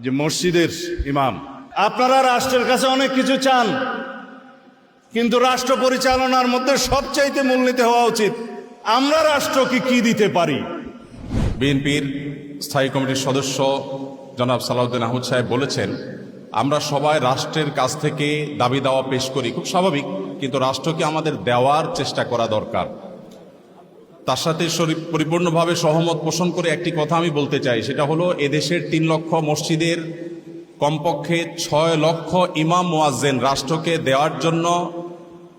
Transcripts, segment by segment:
যে মসজিদের ইমাম, আপনারা রাষ্ট্রের কাছে অনেক কিছু চান, কিন্তু রাষ্ট্র পরিচালনার মধ্যে সবচাইতে মূলনীতি হওয়া উচিত আমরা রাষ্ট্রকে কি দিতে পারি। বিএনপির স্থায়ী কমিটির সদস্য জনাব সালাউদ্দিন আহমদ সাহেব বলেছেন, আমরা সবাই রাষ্ট্রের কাছ থেকে দাবি দাওয়া পেশ করি, খুব স্বাভাবিক, কিন্তু রাষ্ট্রকে আমাদের দেওয়ার চেষ্টা করা দরকার। তার সাথে পরিপূর্ণভাবে সহমত পোষণ করে একটি কথা আমি বলতে চাই, সেটা হলো এদেশের 3 লক্ষ মসজিদের কমপক্ষে 6 লক্ষ ইমাম মুয়াজ্জিন রাষ্ট্রকে দেওয়ার জন্য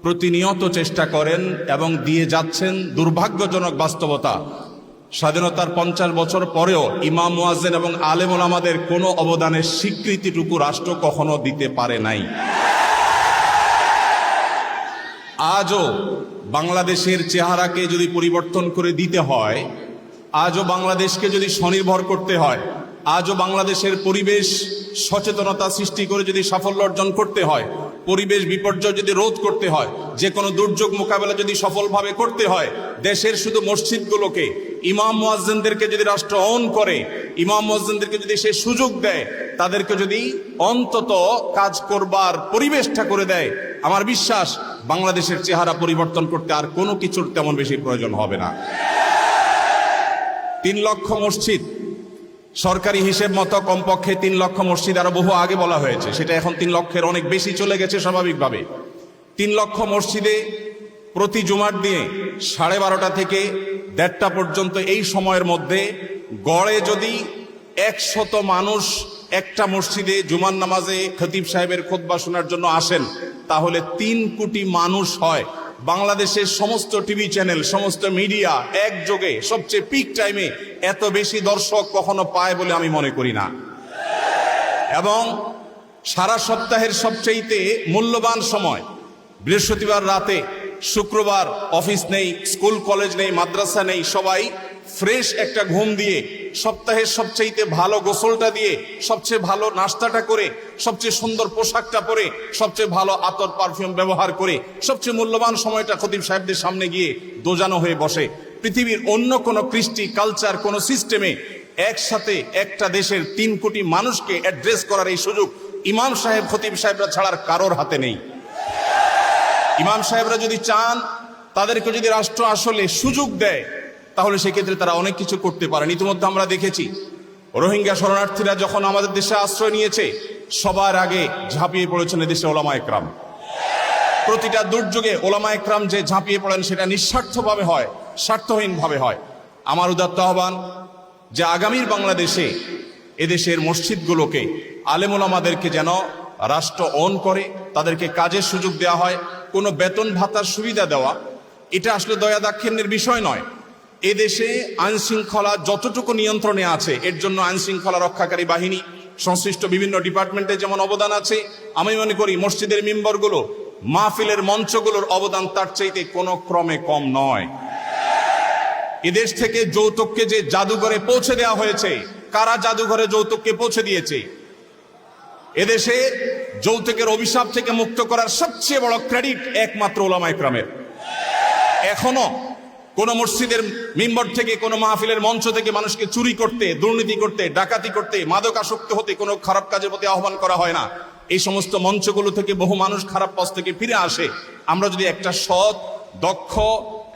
প্রতিনিয়ত চেষ্টা করেন এবং দিয়ে যাচ্ছেন। দুর্ভাগ্যজনক বাস্তবতা, স্বাধীনতার 50 বছর পরেও ইমাম মুয়াজ্জিন এবং আলেম ওলামাদের কোনো অবদানের স্বীকৃতিটুকু রাষ্ট্র কখনো দিতে পারে নাই। আজও বাংলাদেশের চেহারাকে যদি পরিবর্তন করে দিতে হয়, আজও বাংলাদেশকে যদি স্বনির্ভর করতে হয়, আজও বাংলাদেশের পরিবেশ সচেতনতা সৃষ্টি করে যদি সাফল্য অর্জন করতে হয়, পরিবেশ বিপর্যয় যদি রোধ করতে হয়, যে কোনো দুর্যোগ মোকাবেলা যদি সফলভাবে করতে হয়, দেশের শুধু মসজিদগুলোকে ইমাম মুয়াজ্জিনদেরকে যদি রাষ্ট্র অন করে, ইমাম মুয়াজ্জিনদেরকে যদি সে সুযোগ দেয়, তাদেরকে যদি অন্তত কাজ করবার পরিবেশটা করে দেয়, আমার বিশ্বাস বাংলাদেশের চেহারা পরিবর্তন করতে আর কোনো কিছুর তেমন বেশি প্রয়োজন হবে না। 3 লক্ষ মসজিদ, সরকারি হিসেব মতো কমপক্ষে 3 লক্ষ মসজিদ, আরো বহু আগে বলা হয়েছে, সেটা এখন 3 লক্ষের অনেক বেশি চলে গেছে স্বাভাবিকভাবে। 3 লক্ষ মসজিদে প্রতি জুমার দিনে 12:30 থেকে 1:30 পর্যন্ত এই সময়ের মধ্যে গড়ে যদি 100 মানুষ একটা মসজিদে জুমার নামাজে খতিব সাহেবের খুতবা শোনার জন্য আসেন, তাহলে 3 কোটি মানুষ হয়। বাংলাদেশের সমস্ত টিভি চ্যানেল, সমস্ত মিডিয়া একযোগে সবচেয়ে পিক টাইমে এত বেশি দর্শক কখনো পায় বলে আমি মনে করি না। এবং সারা সপ্তাহের সবচেয়ে মূল্যবান সময় বৃহস্পতিবার রাতে, শুক্রবার অফিস নেই, স্কুল কলেজ নেই, মাদ্রাসা নেই, সবাই ফ্রেশ একটা ঘুম দিয়ে, সপ্তাহের সবচেয়ে ভালো গোসলটা দিয়ে, সবচেয়ে ভালো নাস্তাটা করে, সবচেয়ে সুন্দর পোশাকটা পরে, সবচেয়ে ভালো আতর পারফিউম ব্যবহার করে, সবচেয়ে মূল্যবান সময়টা খতিব সাহেবদের সামনে গিয়ে দোজানো হয়ে বসে। পৃথিবীর অন্য কোনো কৃষ্টি, কালচার, কোনো সিস্টেমে একসাথে একটা দেশের 3 কোটি মানুষকে অ্যাড্রেস করার এই সুযোগ ইমাম সাহেব, খতিব সাহেবরা ছাড়ার কারোর হাতে নেই। ইমাম সাহেবরা যদি চান, তাদেরকে যদি রাষ্ট্র আসলে সুযোগ দেয়, তাহলে সেক্ষেত্রে তারা অনেক কিছু করতে পারেন। ইতিমধ্যে আমরা দেখেছি, রোহিঙ্গা শরণার্থীরা যখন আমাদের দেশে আশ্রয় নিয়েছে, সবার আগে ঝাঁপিয়ে পড়েছেন এদেশে ওলামা একরাম। প্রতিটা দুর্যোগে ওলামা একরাম যে ঝাঁপিয়ে পড়েন, সেটা নিঃস্বার্থভাবে হয়, স্বার্থহীনভাবে হয়। আমার উদাত্ত আহ্বান যে আগামীর বাংলাদেশে এদেশের মসজিদগুলোকে, আলেম ওলামাদেরকে যেন রাষ্ট্র অন করে, তাদেরকে কাজের সুযোগ দেওয়া হয়। কোনো বেতন ভাতার সুবিধা দেওয়া, এটা আসলে দয়া দাক্ষিণ্যের বিষয় নয়। এদেশে আইন শৃঙ্খলা যতটুকু নিয়ন্ত্রণে আছে, এর জন্য আইন শৃঙ্খলা রক্ষাকারী বাহিনী, সংশ্লিষ্ট বিভিন্ন ডিপার্টমেন্টে যেমন অবদান আছে, আমি মনে করি মসজিদের মিম্বরগুলো, মাহফিলের মঞ্চগুলোর অবদান তার চাইতে কোনো ক্রমে কম নয়। এদেশ থেকে যৌতুককে যে জাদুঘরে পৌঁছে দেওয়া হয়েছে, কারা জাদুঘরে যৌতুককে পৌঁছে দিয়েছে? এদেশে যৌতুকের অভিশাপ থেকে মুক্ত করার সবচেয়ে বড় ক্রেডিট একমাত্র ওলামা একরামের। এখনো কোন মসজিদের মিম্বর থেকে, কোন মাহফিলের মঞ্চ থেকে মানুষকে চুরি করতে, দুর্নীতি করতে, ডাকাতি করতে, মাদকাসক্ত হতে, কোনো খারাপ কাজের প্রতি আহ্বান করা হয় না। এই সমস্ত মঞ্চগুলো থেকে বহু মানুষ খারাপ পথ থেকে ফিরে আসে। আমরা যদি একটা সৎ, দক্ষ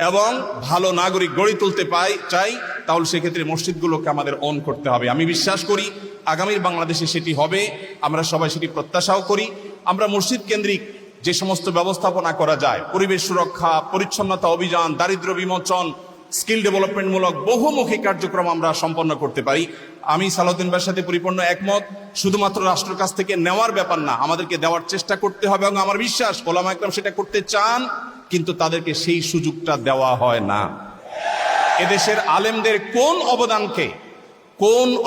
এবং ভালো নাগরিক গড়ে তুলতে চাই, তাহলে সেক্ষেত্রে মসজিদগুলোকে আমাদের অন করতে হবে। আমি বিশ্বাস করি আগামীর বাংলাদেশে সেটি হবে, আমরা সবাই সেটি প্রত্যাশাও করি। আমরা মসজিদ কেন্দ্রিক যে সমস্ত ব্যবস্থাপনা করা যায়, পরিবেশ সুরক্ষা, পরিচ্ছন্নতা অভিযান, দারিদ্র বিমোচন, স্কিল ডেভেলপমেন্টমূলক বহুমুখী কার্যক্রম আমরা সম্পন্ন করতে পারি। আমি সালাউদ্দিন ভাইয়ের সাথে পরিপূর্ণ একমত। শুধুমাত্র রাষ্ট্রের কাছ থেকে নেওয়ার ব্যাপার না, আমাদেরকে দেওয়ার চেষ্টা করতে হবে। এবং আমার বিশ্বাস ওলামা একরাম সেটা করতে চান, কিন্তু তাদেরকে সেই সুযোগটা দেওয়া হয় না। এদেশের আলেমদের কোন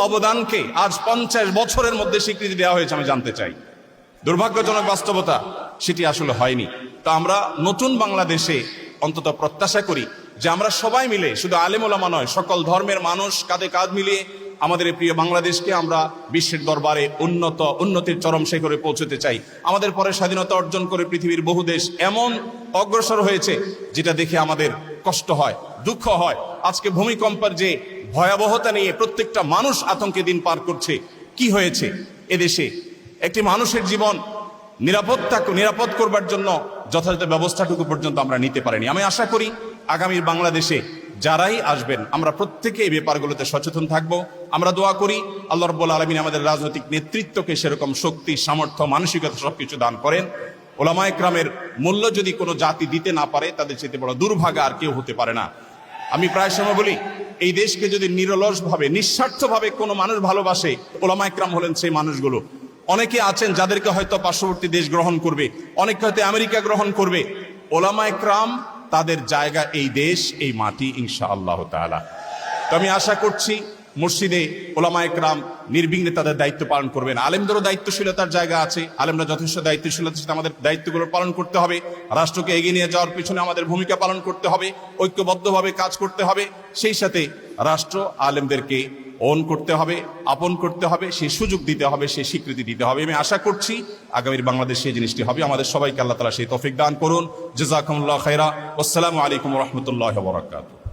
অবদানকে আজ 50 বছরের মধ্যে স্বীকৃতি দেওয়া হয়েছে আমি জানতে চাই। দুর্ভাগ্যজনক বাস্তবতা, সেটি আসলে হয়নি। তো আমরা নতুন বাংলাদেশে অন্তত প্রত্যাশা করি যে আমরা সবাই মিলে, শুধু আলেম ওলামা নয়, সকল ধর্মের মানুষ কাঁধে কাঁধ মিলিয়ে আমাদের এই প্রিয় বাংলাদেশকে আমরা বিশ্বের দরবারে উন্নতির চরম শিখরে পৌঁছতে চাই। আমাদের পরে স্বাধীনতা অর্জন করে পৃথিবীর বহু দেশ এমন অগ্রসর হয়েছে, যেটা দেখে আমাদের কষ্ট হয়, দুঃখ হয়। আজকে ভূমিকম্পের যে ভয়াবহতা নিয়ে প্রত্যেকটা মানুষ আতঙ্কে দিন পার করছে, কি হয়েছে এদেশে? একটি মানুষের জীবন নিরাপদ করবার জন্য যথাযথ ব্যবস্থাটুকু পর্যন্ত আমরা নিতে পারিনি। আমি আশা করি আগামী বাংলাদেশে যারাই আসবেন আমরা প্রত্যেকে এই ব্যাপারগুলোতে সচেতন থাকব। আমরা দোয়া করি আল্লাহ রাব্বুল আলামিন আমাদের রাজনৈতিক নেতৃত্বকে সেরকম শক্তি, সামর্থ্য, মানসিকতা সবকিছু দান করেন। ওলামায়ে কেরামের মূল্য যদি কোনো জাতি দিতে না পারে, তাদের চেয়ে বড় দুর্ভাগা আর কেউ হতে পারে না। আমি প্রায় সময় বলি, এই দেশকে যদি নিরলসভাবে, নিঃস্বার্থভাবে কোনো মানুষ ভালোবাসে, ওলামায়ে কেরাম হলেন সেই মানুষগুলো। অনেকে আছেন যাদেরকে হয়তো পার্শ্ববর্তী দেশ গ্রহণ করবে, অনেকে হয়তো আমেরিকা গ্রহণ করবে। ওলামায়ে কেরাম তাদের জায়গা এই দেশ, এই মাটি, ইনশাআল্লাহ তাআলা। তো আমি আশা করছি মসজিদে ওলামায়ে কেরাম নির্বিঘ্নে তাদের দায়িত্ব পালন করবেন। আলেমদেরও দায়িত্বশীলতার জায়গা আছে, আলেমরা যথেষ্ট দায়িত্বশীলতার সাথে আমাদের দায়িত্বগুলো পালন করতে হবে। রাষ্ট্রকে এগিয়ে নিয়ে যাওয়ার পিছনে আমাদের ভূমিকা পালন করতে হবে, ঐক্যবদ্ধভাবে কাজ করতে হবে। সেই সাথে রাষ্ট্র আলেমদেরকে ওন করতে হবে, আপন করতে হবে, সেই সুযোগ দিতে হবে, সেই স্বীকৃতি দিতে হবে। আমি আশা করছি আগামীর বাংলাদেশ সেই জিনিসটি হবে। আমাদের সবাইকে আল্লাহ তাআলা সেই তৌফিক দান করুন। জাযাকুমুল্লাহু খাইরা। আসসালামু আলাইকুম ওয়া রাহমাতুল্লাহি ওয়া বারাকাতুহু।